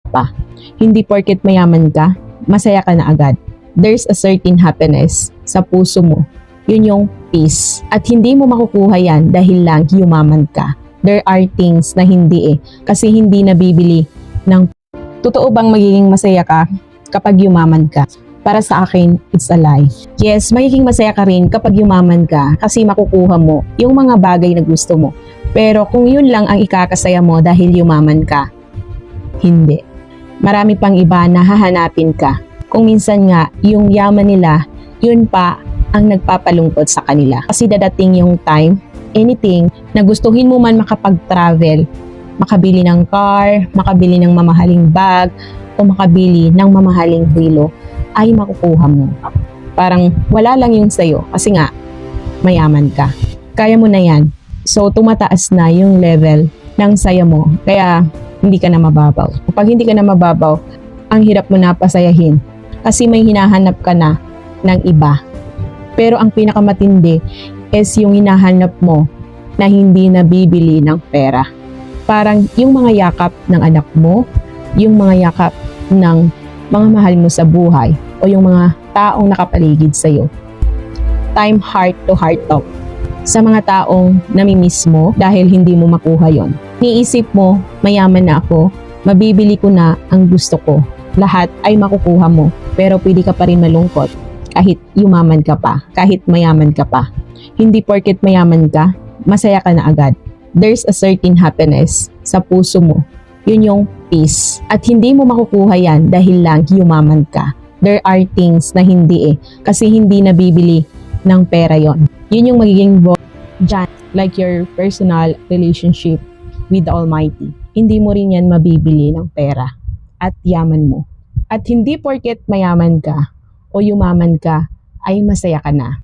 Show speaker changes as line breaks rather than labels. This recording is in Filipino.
pa. Hindi porket mayaman ka, masaya ka na agad. There's a certain happiness sa puso mo. Yun yung peace. At hindi mo makukuha yan dahil lang yumaman ka. There are things na hindi kasi hindi nabibili ng... Totoo bang magiging masaya ka kapag yumaman ka? Para sa akin, it's a lie. Yes, magiging masaya ka rin kapag yumaman ka kasi makukuha mo yung mga bagay na gusto mo. Pero kung yun lang ang ikakasaya mo dahil yumaman ka, hindi. Marami pang iba na hahanapin ka. Kung minsan nga, yung yaman nila, yun pa ang nagpapalungkot sa kanila. Kasi dadating yung time, anything na gustuhin mo man makapag-travel, makabili ng car, makabili ng mamahaling bag, o makabili ng mamahaling relo, ay makukuha mo. Parang wala lang yun sa'yo kasi nga, mayaman ka. Kaya mo na yan. So, tumataas na yung level ng saya mo. Kaya, hindi ka na mababaw. Kapag hindi ka na mababaw, ang hirap mo na pasayahin. Kasi may hinahanap ka na ng iba. Pero ang pinakamatindi is yung hinahanap mo na hindi nabibili ng pera. Parang yung mga yakap ng anak mo, yung mga yakap ng mga mahal mo sa buhay, o yung mga taong nakapaligid sa'yo. Time heart to heart talk sa mga taong namimiss mo dahil hindi mo makuha yon. Niisip mo, mayaman na ako, mabibili ko na ang gusto ko. Lahat ay makukuha mo, pero pwede ka pa rin malungkot kahit yumaman ka pa, kahit mayaman ka pa. Hindi porket mayaman ka, masaya ka na agad. There's a certain happiness sa puso mo. Yun yung peace. At hindi mo makukuha yan dahil lang yumaman ka. There are things na hindi kasi hindi nabibili ng pera yon. Yun yung magiging dyan, like your personal relationship with the Almighty. Hindi mo rin yan mabibili ng pera at yaman mo. At hindi porket mayaman ka o yumaman ka ay masaya ka na.